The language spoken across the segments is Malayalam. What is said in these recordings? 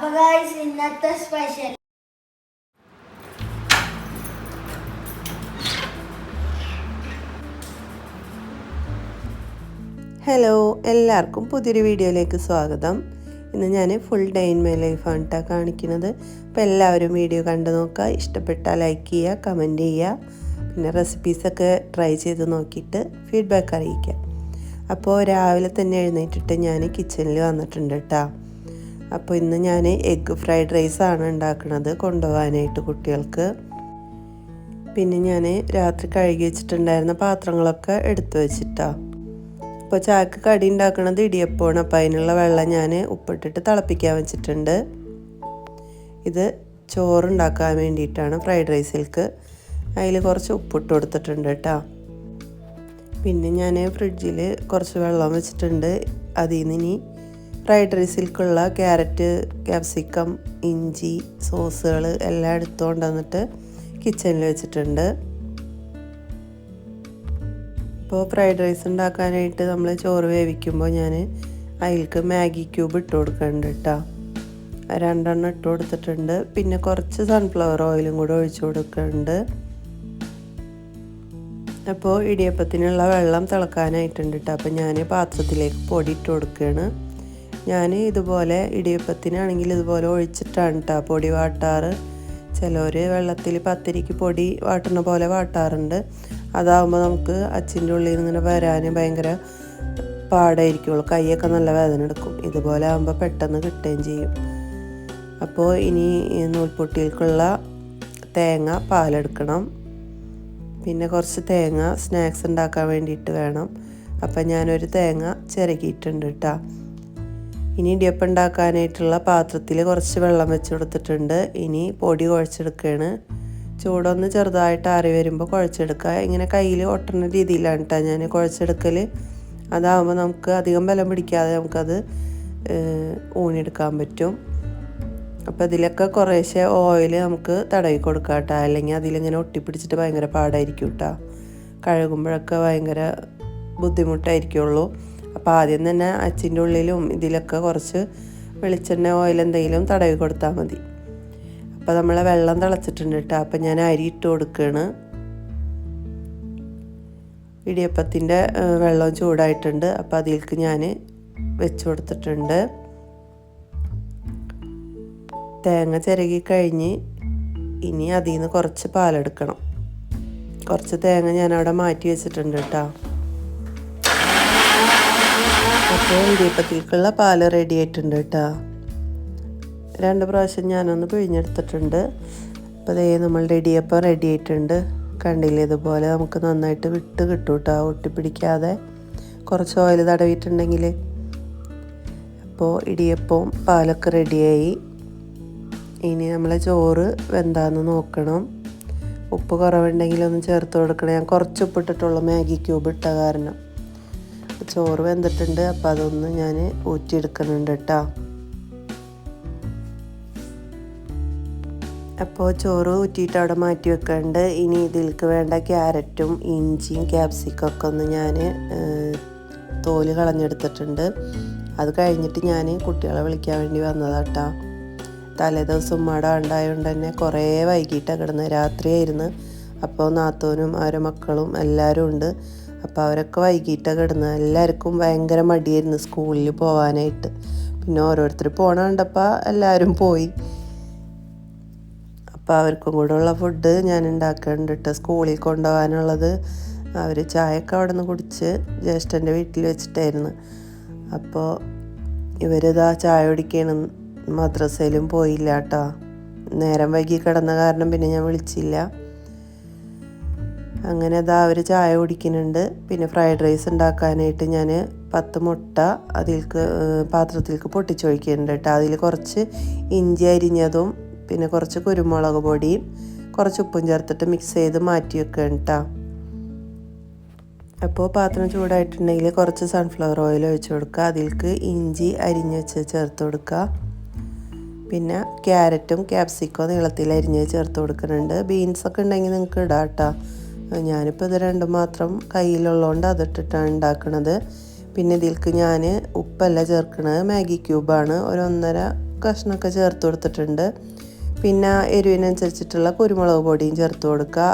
അപ്പോൾ ഗൈസ് ഇന്നത്തെ സ്പെഷ്യൽ ഹലോ, എല്ലാവർക്കും പുതിയൊരു വീഡിയോയിലേക്ക് സ്വാഗതം. ഇന്ന് ഞാൻ ഫുൾ ഡേ ഇൻ മൈ ലൈഫാണ് കേട്ടോ കാണിക്കുന്നത്. അപ്പോൾ എല്ലാവരും വീഡിയോ കണ്ടു നോക്കുക, ഇഷ്ടപ്പെട്ടാൽ ലൈക്ക് ചെയ്യുക, കമൻറ്റ് ചെയ്യുക, പിന്നെ റെസിപ്പീസൊക്കെ ട്രൈ ചെയ്ത് നോക്കിയിട്ട് ഫീഡ്ബാക്ക് അറിയിക്കുക. അപ്പോൾ രാവിലെ തന്നെ എഴുന്നേറ്റിട്ട് ഞാൻ കിച്ചണിൽ വന്നിട്ടുണ്ട് കേട്ടോ. അപ്പോൾ ഇന്ന് ഞാൻ എഗ്ഗ് ഫ്രൈഡ് റൈസാണ് ഉണ്ടാക്കുന്നത് കൊണ്ടുപോകാനായിട്ട് കുട്ടികൾക്ക്. പിന്നെ ഞാൻ രാത്രി കഴുകി വെച്ചിട്ടുണ്ടായിരുന്ന പാത്രങ്ങളൊക്കെ എടുത്തു വെച്ചിട്ടാണ്. അപ്പോൾ ചായക്ക് കടി ഉണ്ടാക്കുന്നത് ഇടിയപ്പമാണ്. അപ്പോൾ അതിനുള്ള വെള്ളം ഞാൻ ഉപ്പിട്ടിട്ട് തിളപ്പിക്കാൻ വെച്ചിട്ടുണ്ട്. ഇത് ചോറുണ്ടാക്കാൻ വേണ്ടിയിട്ടാണ്, ഫ്രൈഡ് റൈസിലേക്ക്. അതിൽ കുറച്ച് ഉപ്പിട്ട് കൊടുത്തിട്ടുണ്ട് കേട്ടോ. പിന്നെ ഞാൻ ഫ്രിഡ്ജിൽ കുറച്ച് വെള്ളം വെച്ചിട്ടുണ്ട്. അതിൽ നിന്ന് ഇനി ഫ്രൈഡ് റൈസിലേക്കുള്ള ക്യാരറ്റ്, ക്യാപ്സിക്കം, ഇഞ്ചി, സോസുകൾ എല്ലാം എടുത്തുകൊണ്ട് വന്നിട്ട് കിച്ചണിൽ വെച്ചിട്ടുണ്ട്. ഇപ്പോൾ ഫ്രൈഡ് റൈസ് ഉണ്ടാക്കാനായിട്ട് നമ്മൾ ചോറ് വേവിക്കുമ്പോൾ ഞാൻ അതിലേക്ക് മാഗി ക്യൂബ് ഇട്ട് കൊടുക്കുന്നുണ്ട് കേട്ടോ. 2 എണ്ണം ഇട്ട് കൊടുത്തിട്ടുണ്ട്. പിന്നെ കുറച്ച് സൺഫ്ലവർ ഓയിലും കൂടെ ഒഴിച്ചു കൊടുക്കുന്നുണ്ട്. അപ്പോൾ ഇടിയപ്പത്തിനുള്ള വെള്ളം തിളക്കാനായിട്ടുണ്ട് കേട്ടോ. അപ്പോൾ ഞാൻ പാത്രത്തിലേക്ക് പൊടി ഇട്ട് കൊടുക്കുകയാണ്. ഞാൻ ഇതുപോലെ ഇടിയപ്പത്തിനാണെങ്കിൽ ഇതുപോലെ ഒഴിച്ചിട്ടാണ് കേട്ടോ പൊടി വാട്ടാറ്. ചിലർ വെള്ളത്തിൽ പത്തിരിക്ക് പൊടി വാട്ടുന്ന പോലെ വാട്ടാറുണ്ട്. അതാകുമ്പോൾ നമുക്ക് അച്ചിൻ്റെ ഉള്ളിൽ നിന്ന് ഇങ്ങനെ വരാൻ ഭയങ്കര പാടായിരിക്കുള്ളൂ, കൈയൊക്കെ നല്ല വേദന എടുക്കും. ഇതുപോലെ ആകുമ്പോൾ പെട്ടെന്ന് കിട്ടുകയും ചെയ്യും. അപ്പോൾ ഇനി നൂൽപൊട്ടിയിലേക്കുള്ള തേങ്ങ പാലെടുക്കണം. പിന്നെ കുറച്ച് തേങ്ങ സ്നാക്സ് ഉണ്ടാക്കാൻ വേണ്ടിയിട്ട് വേണം. അപ്പം ഞാനൊരു തേങ്ങ ചിരകിയിട്ടുണ്ട് കേട്ടോ. ഇനി ഇടിയപ്പം ഉണ്ടാക്കാനായിട്ടുള്ള പാത്രത്തിൽ കുറച്ച് വെള്ളം വെച്ച് കൊടുത്തിട്ടുണ്ട്. ഇനി പൊടി കുഴച്ചെടുക്കുകയാണ്. ചൂടൊന്ന് ചെറുതായിട്ട് ആറി വരുമ്പോൾ കുഴച്ചെടുക്കുക. ഇങ്ങനെ കയ്യിൽ ഒട്ടുന്ന രീതിയിലാണ് കേട്ടോ ഞാൻ കുഴച്ചെടുക്കൽ. അതാകുമ്പോൾ നമുക്ക് അധികം ബലം പിടിക്കാതെ നമുക്കത് ഊണിയെടുക്കാൻ പറ്റും. അപ്പോൾ ഇതിലൊക്കെ കുറേശ്ശെ ഓയിൽ നമുക്ക് തടവി കൊടുക്കാം കേട്ടോ. അല്ലെങ്കിൽ അതിലിങ്ങനെ ഒട്ടിപ്പിടിച്ചിട്ട് ഭയങ്കര പാടായിരിക്കും കേട്ടോ. കഴുകുമ്പോഴൊക്കെ ഭയങ്കര ബുദ്ധിമുട്ടായിരിക്കുള്ളൂ. അപ്പോൾ ആദ്യം തന്നെ അച്ചിൻ്റെ ഉള്ളിലും ഇതിലൊക്കെ കുറച്ച് വെളിച്ചെണ്ണ, ഓയിൽ എന്തെങ്കിലും തടവി കൊടുത്താൽ മതി. അപ്പോൾ നമ്മളെ വെള്ളം തിളച്ചിട്ടുണ്ട് കേട്ടോ. അപ്പം ഞാൻ അരി ഇട്ട് കൊടുക്കുകയാണ്. ഇടിയപ്പത്തിൻ്റെ വെള്ളം ചൂടായിട്ടുണ്ട്. അപ്പോൾ അതിലേക്ക് ഞാൻ വെച്ച് കൊടുത്തിട്ടുണ്ട്. തേങ്ങ ചിരകി കഴിഞ്ഞ് ഇനി അതിൽ നിന്ന് കുറച്ച് പാലെടുക്കണം. കുറച്ച് തേങ്ങ ഞാനവിടെ മാറ്റി വെച്ചിട്ടുണ്ട് കേട്ടോ. അപ്പോൾ ഇടിയപ്പത്തിലേക്കുള്ള പാല് റെഡി ആയിട്ടുണ്ട് കേട്ടോ. 2 പ്രാവശ്യം ഞാനൊന്ന് പിഴിഞ്ഞെടുത്തിട്ടുണ്ട്. അപ്പോൾ അതേ നമ്മളുടെ ഇടിയപ്പം റെഡി ആയിട്ടുണ്ട്. കണ്ടില്ലേ, ഇതുപോലെ നമുക്ക് നന്നായിട്ട് വിട്ട് കിട്ടും കേട്ടോ, ഒട്ടിപ്പിടിക്കാതെ. കുറച്ച് ഓയിൽ തടവിയിട്ടുണ്ടെങ്കിൽ. അപ്പോൾ ഇടിയപ്പവും പാലൊക്കെ റെഡിയായി. ഇനി നമ്മളെ ചോറ് വെന്താന്ന് നോക്കണം. ഉപ്പ് കുറവുണ്ടെങ്കിൽ ഒന്ന് ചേർത്ത് കൊടുക്കണം. ഞാൻ കുറച്ച് ഉപ്പിട്ടിട്ടുള്ളൂ, മാഗി ക്യൂബ് ഇട്ട കാരണം. ചോറ് വെന്തിട്ടുണ്ട്. അപ്പോൾ അതൊന്ന് ഞാൻ ഊറ്റിയെടുക്കുന്നുണ്ട് കേട്ടോ. അപ്പോൾ ചോറ് ഊറ്റിയിട്ട് അവിടെ മാറ്റി വെക്കുന്നുണ്ട്. ഇനി ഇതിലേക്ക് വേണ്ട ക്യാരറ്റും ഇഞ്ചിയും ക്യാപ്സിക്കും ഒക്കെ ഒന്ന് ഞാൻ തോല് കളഞ്ഞെടുത്തിട്ടുണ്ട്. അത് കഴിഞ്ഞിട്ട് ഞാൻ കുട്ടികളെ വിളിക്കാൻ വേണ്ടി വന്നതാണ് കേട്ടോ. തലേദിവസം ഉമ്മാടെ ഉണ്ടായതുകൊണ്ട് തന്നെ കുറേ വൈകിട്ടാണ് കിടന്നത്, രാത്രിയായിരുന്നു. അപ്പോൾ നാത്തൂനും അവരുടെ മക്കളും എല്ലാവരും ഉണ്ട്. അപ്പോൾ അവരൊക്കെ വൈകിട്ടാണ് കിടന്നത്. എല്ലാവർക്കും ഭയങ്കര മടിയായിരുന്നു സ്കൂളിൽ പോകാനായിട്ട്. പിന്നെ ഓരോരുത്തർ പോകണ കണ്ടപ്പോൾ എല്ലാവരും പോയി. അപ്പോൾ അവർക്കും കൂടെ ഉള്ള ഫുഡ് ഞാൻ ഉണ്ടാക്കുന്നുണ്ട് കേട്ടോ, സ്കൂളിൽ കൊണ്ടുപോകാനുള്ളത്. അവർ ചായയൊക്കെ അവിടെ നിന്ന് കുടിച്ച് ജ്യേഷ്ഠൻ്റെ വീട്ടിൽ വെച്ചിട്ടായിരുന്നു. അപ്പോൾ ഇവരിതാ ചായ കുടിക്കണം. മദ്രസയിലും പോയില്ല കേട്ടോ. നേരം വൈകി കിടന്ന കാരണം പിന്നെ ഞാൻ വിളിച്ചില്ല. അങ്ങനെ അതാ അവർ ചായ കുടിക്കുന്നുണ്ട്. പിന്നെ ഫ്രൈഡ് റൈസ് ഉണ്ടാക്കാനായിട്ട് ഞാൻ 10 മുട്ട അതിലേക്ക് പാത്രത്തിലേക്ക് പൊട്ടിച്ചൊഴിക്കുന്നുണ്ട് കേട്ടോ. അതിൽ കുറച്ച് ഇഞ്ചി അരിഞ്ഞതും പിന്നെ കുറച്ച് കുരുമുളക് പൊടിയും കുറച്ച് ഉപ്പും ചേർത്തിട്ട് മിക്സ് ചെയ്ത് മാറ്റി വെക്കണം കേട്ടോ. അപ്പോൾ പാത്രം ചൂടായിട്ടുണ്ടെങ്കിൽ കുറച്ച് സൺഫ്ലവർ ഓയിൽ ഒഴിച്ച് കൊടുക്കുക. അതിലേക്ക് ഇഞ്ചി അരിഞ്ഞ് വെച്ച് ചേർത്ത് കൊടുക്കുക. പിന്നെ ക്യാരറ്റും ക്യാപ്സിക്കോ നീളത്തിൽ അരിഞ്ഞ് ചേർത്ത് കൊടുക്കുന്നുണ്ട്. ബീൻസൊക്കെ ഉണ്ടെങ്കിൽ നിങ്ങൾക്ക് ഇടാം കേട്ടോ. ഞാനിപ്പോൾ ഇത് 2 മാത്രം കയ്യിലുള്ളതുകൊണ്ട് അതിട്ടിട്ടാണ് ഉണ്ടാക്കുന്നത്. പിന്നെ ഇതിലേക്ക് ഞാൻ ഉപ്പല്ല ചേർക്കുന്നത്, മാഗി ക്യൂബാണ്. ഒരു 1.5 കഷ്ണമൊക്കെ ചേർത്ത് കൊടുത്തിട്ടുണ്ട്. പിന്നെ എരിവിനനുസരിച്ചിട്ടുള്ള കുരുമുളക് പൊടിയും ചേർത്ത് കൊടുക്കുക.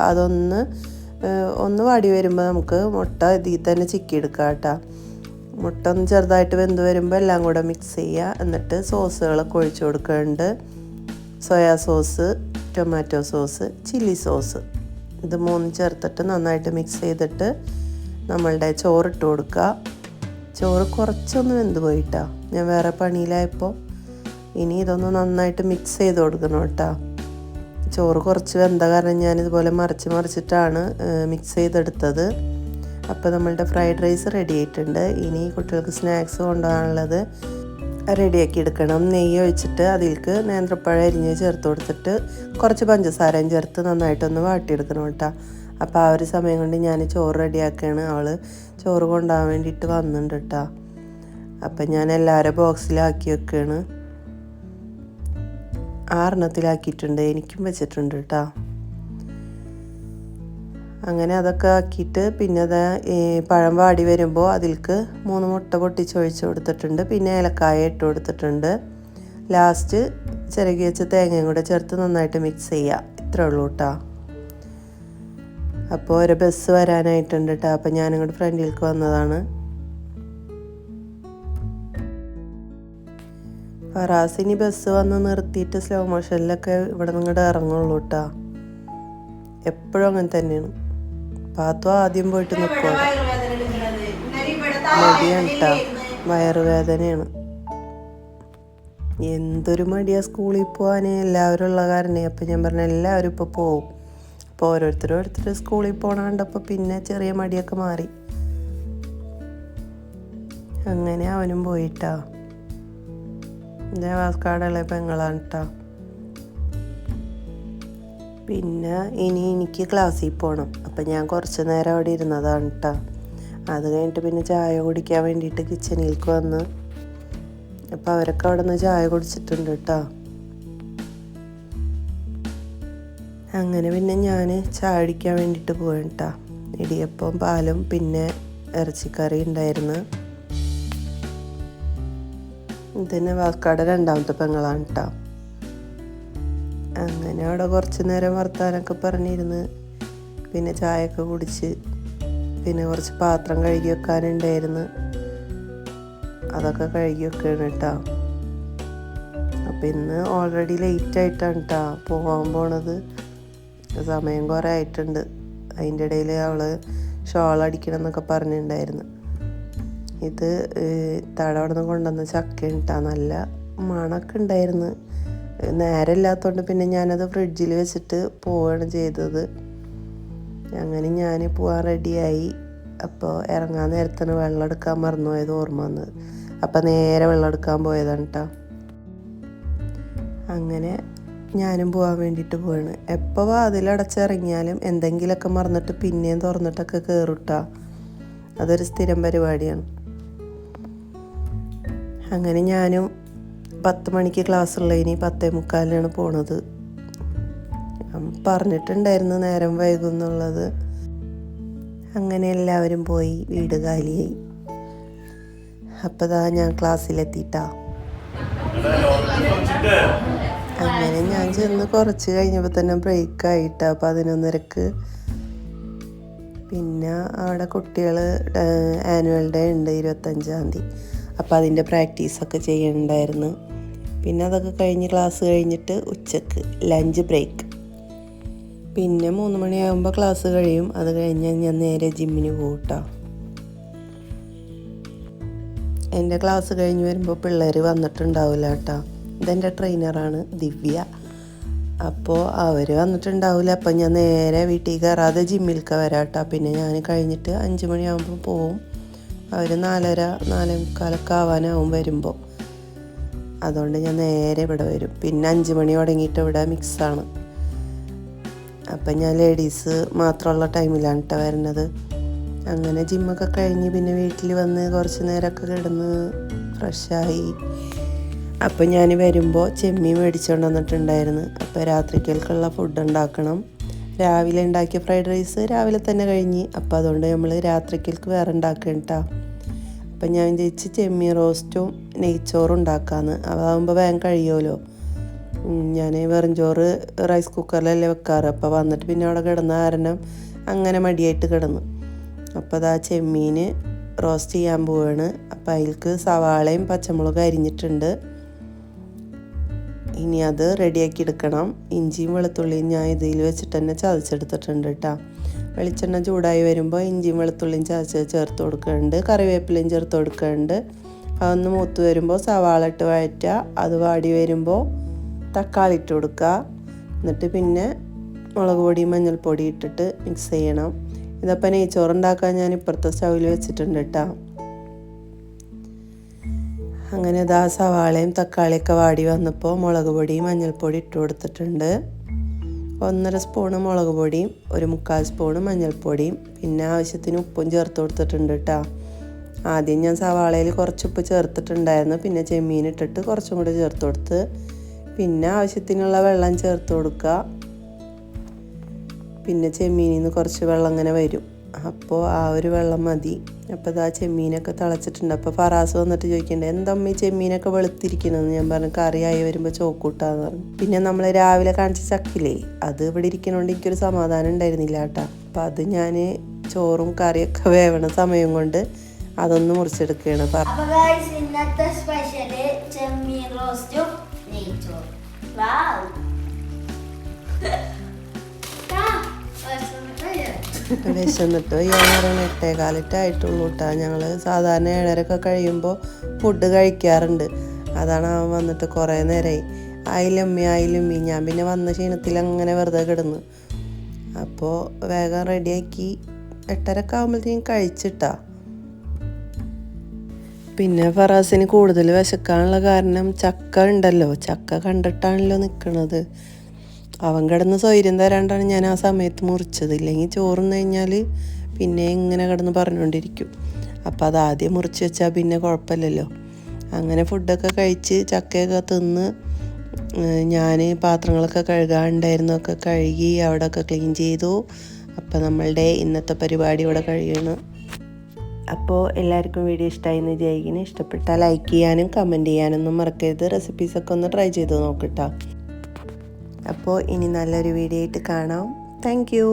ഒന്ന് വാടി വരുമ്പോൾ നമുക്ക് മുട്ട ഇതിൽ തന്നെ ചിക്കിയെടുക്കുക കേട്ടോ. മുട്ട ഒന്ന് ചെറുതായിട്ട് വെന്ത് വരുമ്പോൾ എല്ലാം കൂടെ മിക്സ് ചെയ്യുക. എന്നിട്ട് സോസുകളൊക്കെ ഒഴിച്ചു കൊടുക്കുന്നുണ്ട്. Soya sauce, tomato sauce, chilli sauce, ഇത് 3 ചേർത്തിട്ട് നന്നായിട്ട് മിക്സ് ചെയ്തിട്ട് നമ്മളുടെ ചോറിട്ട് കൊടുക്കുക. ചോറ് കുറച്ചൊന്ന് വെന്ത് പോയിട്ടാ, ഞാൻ വേറെ പണിയിലായപ്പോൾ. ഇനി ഇതൊന്ന് നന്നായിട്ട് മിക്സ് ചെയ്ത് കൊടുക്കണം കേട്ടോ. ചോറ് കുറച്ച് വെന്ത കാരണം ഞാനിതുപോലെ മറിച്ചിട്ടാണ് മിക്സ് ചെയ്തെടുത്തത്. അപ്പോൾ നമ്മളുടെ ഫ്രൈഡ് റൈസ് റെഡി ആയിട്ടുണ്ട്. ഇനി കുട്ടികൾക്ക് സ്നാക്സ് കൊണ്ടുപോകാനുള്ളത് റെഡിയാക്കി എടുക്കണം. നെയ്യ് ഒഴിച്ചിട്ട് അതിലേക്ക് നേന്ത്രപ്പഴം അരിഞ്ഞ് ചേർത്ത് കൊടുത്തിട്ട് കുറച്ച് പഞ്ചസാരയും ചേർത്ത് നന്നായിട്ടൊന്ന് വാട്ടിയെടുക്കണം കേട്ടോ. അപ്പോൾ ആ ഒരു സമയം കൊണ്ട് ഞാൻ ചോറ് റെഡിയാക്കുകയാണ്. അവൾ ചോറ് കൊണ്ടുപോകാൻ വേണ്ടിയിട്ട് വന്നിട്ടുണ്ട് കേട്ടോ. അപ്പം ഞാൻ എല്ലാവരും ബോക്സിലാക്കി വെക്കുകയാണ്. 6 എനിക്കും വെച്ചിട്ടുണ്ട് കേട്ടോ. അങ്ങനെ അതൊക്കെ ആക്കിയിട്ട് പിന്നെ പഴം വാടി വരുമ്പോൾ അതിലേക്ക് 3 മുട്ട പൊട്ടിച്ചൊഴിച്ച് കൊടുത്തിട്ടുണ്ട്. പിന്നെ ഏലക്കായ ഇട്ട് കൊടുത്തിട്ടുണ്ട്. ലാസ്റ്റ് ചിരകി വെച്ച തേങ്ങയും കൂടെ ചേർത്ത് നന്നായിട്ട് മിക്സ് ചെയ്യുക. ഇത്രേ ഉള്ളൂ കേട്ടോ. അപ്പോൾ ഒരു ബസ് വരാനായിട്ടുണ്ട് കേട്ടോ. അപ്പോൾ ഞാനിങ്ങോട്ട് ഫ്രണ്ടിലേക്ക് വന്നതാണ്. ഫറാസിനി ബസ് വന്ന് നിർത്തിയിട്ട് സ്ലോ മോഷനിലൊക്കെ ഇവിടെ നിങ്ങടെ ഇറങ്ങുള്ളൂ കേട്ടോ. എപ്പോഴും അങ്ങനെ തന്നെയാണ്. പാത്തു ആദ്യം പോയിട്ട് നിൽക്കുക. മടിയാണ് കേട്ടോ, വയറുവേദനയാണ്. എന്തൊരു മടിയാ സ്കൂളിൽ പോകാൻ, എല്ലാവരും ഉള്ള കാരണേ. അപ്പം ഞാൻ പറഞ്ഞ എല്ലാവരും ഇപ്പോൾ പോവും. അപ്പോൾ ഓരോരുത്തർ സ്കൂളിൽ പോകണ കണ്ടപ്പോൾ പിന്നെ ചെറിയ മടിയൊക്കെ മാറി. അങ്ങനെ അവനും പോയിട്ടാ. ദേവാസ്കാടുള്ള പെങ്ങളാണ് കേട്ടോ. പിന്നെ ഇനി എനിക്ക് ക്ലാസ്സിൽ പോകണം. അപ്പം ഞാൻ കുറച്ച് നേരം അവിടെ ഇരുന്നതാണ് കേട്ടോ. അത് കഴിഞ്ഞിട്ട് പിന്നെ ചായ കുടിക്കാൻ വേണ്ടിയിട്ട് കിച്ചണിലേക്ക് വന്ന്. അപ്പം അവരൊക്കെ അവിടെ നിന്ന് ചായ കുടിച്ചിട്ടുണ്ട് കേട്ടോ. അങ്ങനെ പിന്നെ ഞാൻ ചായ കുടിക്കാൻ വേണ്ടിയിട്ട് പോവാണ് കേട്ടോ. ഇടിയപ്പം പാലും പിന്നെ ഇറച്ചിക്കറി ഉണ്ടായിരുന്നു. ഇതിന് വാക്കാട് 2ാമത്തെ പെങ്ങളാണ് കേട്ടോ. അങ്ങനെ അവിടെ കുറച്ച് നേരം വർത്താനൊക്കെ പറഞ്ഞിരുന്ന് പിന്നെ ചായയൊക്കെ കുടിച്ച് പിന്നെ കുറച്ച് പാത്രം കഴുകി വെക്കാനുണ്ടായിരുന്നു. അതൊക്കെ കഴുകി വെക്കുകയാണ് കേട്ടോ. അപ്പം ഇന്ന് ഓൾറെഡി ലേറ്റ് ആയിട്ടാണ് കേട്ടോ പോകാൻ പോണത്. സമയം കുറേ ആയിട്ടുണ്ട്. അതിൻ്റെ ഇടയിൽ അവൾ ഷോൾ അടിക്കണം എന്നൊക്കെ പറഞ്ഞിട്ടുണ്ടായിരുന്നു. ഇത് അവിടെ നിന്ന് കൊണ്ടുവന്ന ചക്കയാണ് കേട്ടോ. നല്ല മണമൊക്കെ ഉണ്ടായിരുന്നു. നേരമില്ലാത്തതുകൊണ്ട് പിന്നെ ഞാനത് ഫ്രിഡ്ജിൽ വെച്ചിട്ട് പോവുകയാണ് ചെയ്തത്. അങ്ങനെ ഞാൻ പോകാൻ റെഡിയായി. അപ്പോൾ ഇറങ്ങാൻ നേരത്താണ് വെള്ളം എടുക്കാൻ മറന്നുപോയത് ഓർമ്മ വന്നത്. അപ്പം നേരെ വെള്ളം എടുക്കാൻ പോയതാണ് കേട്ടോ. അങ്ങനെ ഞാനും പോകാൻ വേണ്ടിയിട്ട് പോവാണ്. എപ്പോൾ വാതിലടച്ചിറങ്ങിയാലും എന്തെങ്കിലുമൊക്കെ മറന്നിട്ട് പിന്നെയും തുറന്നിട്ടൊക്കെ കയറുട്ടാ. അതൊരു സ്ഥിരം പരിപാടിയാണ്. അങ്ങനെ ഞാനും 10 മണിക്ക് ക്ലാസ്സുള്ള ഇനി 10:45 പോണത്. പറഞ്ഞിട്ടുണ്ടായിരുന്നു നേരം വൈകും എന്നുള്ളത്. അങ്ങനെ എല്ലാവരും പോയി, വീട് കാലിയായി. അപ്പോൾ ഞാൻ ക്ലാസ്സിലെത്തിയിട്ടാ. അങ്ങനെ ഞാൻ ചെന്ന് കുറച്ച് കഴിഞ്ഞപ്പോൾ തന്നെ ബ്രേക്കായിട്ടാ 11:30. പിന്നെ അവിടെ കുട്ടികൾ ആനുവൽ ഡേ ഉണ്ട് 25-ാം തീയതി. അപ്പോൾ അതിൻ്റെ പ്രാക്ടീസൊക്കെ ചെയ്യണ്ടായിരുന്നു. പിന്നെ അതൊക്കെ കഴിഞ്ഞ് ക്ലാസ് കഴിഞ്ഞിട്ട് ഉച്ചക്ക് ലഞ്ച് ബ്രേക്ക്. പിന്നെ 3 മണിയാകുമ്പോൾ ക്ലാസ് കഴിയും. അത് കഴിഞ്ഞ് ഞാൻ നേരെ ജിമ്മിന് പോകട്ടോ. എൻ്റെ ക്ലാസ് കഴിഞ്ഞ് വരുമ്പോൾ പിള്ളേർ വന്നിട്ടുണ്ടാവില്ല കേട്ടോ. ഇതെൻ്റെ ട്രെയിനറാണ് ദിവ്യ. അപ്പോൾ അവർ വന്നിട്ടുണ്ടാവില്ല. അപ്പം ഞാൻ നേരെ വീട്ടിൽ കയറാതെ ജിമ്മിലേക്ക് വരാം കേട്ടോ. പിന്നെ ഞാൻ കഴിഞ്ഞിട്ട് 5 മണിയാകുമ്പോൾ പോവും. അവർ 4:30, 4:45 ആവാനാവും വരുമ്പോൾ. അതുകൊണ്ട് ഞാൻ നേരെ ഇവിടെ വരും. പിന്നെ 5 മണി തുടങ്ങിയിട്ട് ഇവിടെ മിക്സാണ്. അപ്പം ഞാൻ ലേഡീസ് മാത്രമുള്ള ടൈമിലാണ് കേട്ടോ വരുന്നത്. അങ്ങനെ ജിമ്മൊക്കെ കഴിഞ്ഞ് പിന്നെ വീട്ടിൽ വന്ന് കുറച്ച് നേരമൊക്കെ കിടന്ന് ഫ്രഷായി. അപ്പം ഞാൻ വരുമ്പോൾ ചെമ്മീൻ മേടിച്ചുകൊണ്ട് വന്നിട്ടുണ്ടായിരുന്നു. അപ്പോൾ രാത്രിക്കൽക്കുള്ള ഫുഡ് ഉണ്ടാക്കണം. രാവിലെ ഉണ്ടാക്കിയ ഫ്രൈഡ് റൈസ് രാവിലെ തന്നെ കഴിഞ്ഞ്. അപ്പോൾ അതുകൊണ്ട് നമ്മൾ രാത്രിക്കൽക്ക് വേറെ ഉണ്ടാക്കണം കേട്ടോ. അപ്പം ഞാൻ വിചാരിച്ച് ചെമ്മീൻ റോസ്റ്റും നെയ്ച്ചോറും ഉണ്ടാക്കാമെന്ന്. അതാകുമ്പോൾ വേഗം കഴിയുമല്ലോ. ഞാൻ വെറും ചോറ് റൈസ് കുക്കറിലല്ലേ വെക്കാറ്. അപ്പോൾ വന്നിട്ട് പിന്നെ അവിടെ കിടന്ന കാരണം അങ്ങനെ മടിയായിട്ട് കിടന്നു. അപ്പോൾ അതാ ചെമ്മീൻ റോസ്റ്റ് ചെയ്യാൻ പോവാണ്. അപ്പോൾ അതിലേക്ക് സവാളയും പച്ചമുളകും അരിഞ്ഞിട്ടുണ്ട്. ഇനി അത് റെഡിയാക്കി എടുക്കണം. ഇഞ്ചിയും വെളുത്തുള്ളിയും ഞാൻ ഇതിൽ വെച്ചിട്ട് തന്നെ ചതച്ചെടുത്തിട്ടുണ്ട് കേട്ടോ. വെളിച്ചെണ്ണ ചൂടായി വരുമ്പോൾ ഇഞ്ചിയും വെളുത്തുള്ളിയും ചതച്ച് ചേർത്ത് കൊടുക്കുന്നുണ്ട്. കറിവേപ്പിലയും ചേർത്ത് കൊടുക്കുന്നുണ്ട്. അതൊന്ന് മൂത്ത് വരുമ്പോൾ സവാള ഇട്ട് വഴറ്റുക. അത് വാടി വരുമ്പോൾ തക്കാളി ഇട്ട് കൊടുക്കുക. എന്നിട്ട് പിന്നെ മുളക് പൊടി മഞ്ഞൾപ്പൊടി ഇട്ടിട്ട് മിക്സ് ചെയ്യണം. ഇതപ്പോൾ നെയ്ച്ചോറുണ്ടാക്കാൻ ഞാൻ ഇപ്പുറത്തെ സ്റ്റൗവിൽ വെച്ചിട്ടുണ്ട് കേട്ടോ. അങ്ങനെ ഇതാ സവാളയും തക്കാളിയൊക്കെ വാടി വന്നപ്പോൾ മുളക് പൊടിയും മഞ്ഞൾപ്പൊടി ഇട്ട് കൊടുത്തിട്ടുണ്ട്. 1.5 സ്പൂണ് മുളക് പൊടിയും 1/4 സ്പൂണ് മഞ്ഞൾപ്പൊടിയും പിന്നെ ആവശ്യത്തിന് ഉപ്പും ചേർത്ത് കൊടുത്തിട്ടുണ്ട് കേട്ടോ. ആദ്യം ഞാൻ സവാളയിൽ കുറച്ച് ഉപ്പ് ചേർത്തിട്ടുണ്ടായിരുന്നു. പിന്നെ ചെമ്മീൻ ഇട്ടിട്ട് കുറച്ചും കൂടി ചേർത്ത് കൊടുത്ത് പിന്നെ ആവശ്യത്തിനുള്ള വെള്ളം ചേർത്ത് കൊടുക്കുക. പിന്നെ ചെമ്മീനിൽ നിന്ന് കുറച്ച് വെള്ളം ഇങ്ങനെ വരും. അപ്പോൾ ആ ഒരു വെള്ളം മതി. അപ്പോൾ ഇതാ ചെമ്മീനൊക്കെ തിളച്ചിട്ടുണ്ട്. അപ്പോൾ ഫറാസ് വന്നിട്ട് ചോദിക്കണ്ടേ എന്തമ്മ ഈ ചെമ്മീനൊക്കെ വെളുത്തിരിക്കണമെന്ന്. ഞാൻ പറഞ്ഞു കറിയായി വരുമ്പോൾ ചോക്കൂട്ടാന്ന് പറഞ്ഞു. പിന്നെ നമ്മൾ രാവിലെ കാണിച്ച ചക്കില്ലേ, അത് ഇവിടെ ഇരിക്കണോണ്ട് എനിക്കൊരു സമാധാനം ഉണ്ടായിരുന്നില്ല കേട്ടോ. അപ്പം അത് ഞാൻ ചോറും കറിയൊക്കെ വേവണ സമയം കൊണ്ട് അതൊന്ന് മുറിച്ചെടുക്കുകയാണ്. അപ്പോൾ ഗൈസ് ഇന്നത്തെ സ്പെഷ്യല് ചെമ്മീൻ റോസ്റ്റും നെയ്ച്ചോറും. വാവ് വിശന്നിട്ടോ 7:45 കേട്ടോ. ഞങ്ങൾ സാധാരണ 7:30 കഴിയുമ്പോൾ ഫുഡ് കഴിക്കാറുണ്ട്. അതാണ് അവൻ വന്നിട്ട് കുറേ നേരമായി ആയില്ലമ്മി. ഞാൻ പിന്നെ വന്ന ക്ഷീണത്തിൽ അങ്ങനെ വെറുതെ കിടന്നു. അപ്പോൾ വേഗം റെഡിയാക്കി 8:30 ആകുമ്പോഴത്തേക്കും കഴിച്ചിട്ടാ. പിന്നെ ഫറാസിന് കൂടുതൽ വിശക്കാനുള്ള കാരണം ചക്ക ഉണ്ടല്ലോ, ചക്ക കണ്ടിട്ടാണല്ലോ നിൽക്കണത്. അവൻ കിടന്ന് സ്വൈര്യം തരാണ്ടാണ് ഞാൻ ആ സമയത്ത് മുറിച്ചത്. ഇല്ലെങ്കിൽ ചോറുന്ന് കഴിഞ്ഞാൽ പിന്നെ ഇങ്ങനെ കിടന്ന് പറഞ്ഞുകൊണ്ടിരിക്കും. അപ്പോൾ അത് ആദ്യം മുറിച്ച് വെച്ചാൽ പിന്നെ കുഴപ്പമില്ലല്ലോ. അങ്ങനെ ഫുഡൊക്കെ കഴിച്ച് ചക്കയൊക്കെ തിന്ന് ഞാൻ പാത്രങ്ങളൊക്കെ കഴുകാനുണ്ടായിരുന്നൊക്കെ കഴുകി അവിടെയൊക്കെ ക്ലീൻ ചെയ്തു. അപ്പോൾ നമ്മളുടെ ഇന്നത്തെ പരിപാടി ഇവിടെ കഴിയണം. അപ്പോൾ എല്ലാവർക്കും വീഡിയോ ഇഷ്ടമായി എന്ന് വിചാരിക്കുന്നു. ഇഷ്ടപ്പെട്ടാൽ ലൈക്ക് ചെയ്യാനും കമൻറ്റ് ചെയ്യാനൊന്നും മറക്കരുത്. റെസിപ്പീസൊക്കെ ഒന്ന് ട്രൈ ചെയ്ത് നോക്കട്ടോ. അപ്പോൾ ഇനി നല്ലൊരു വീഡിയോ ആയിട്ട് കാണാം. Thank you.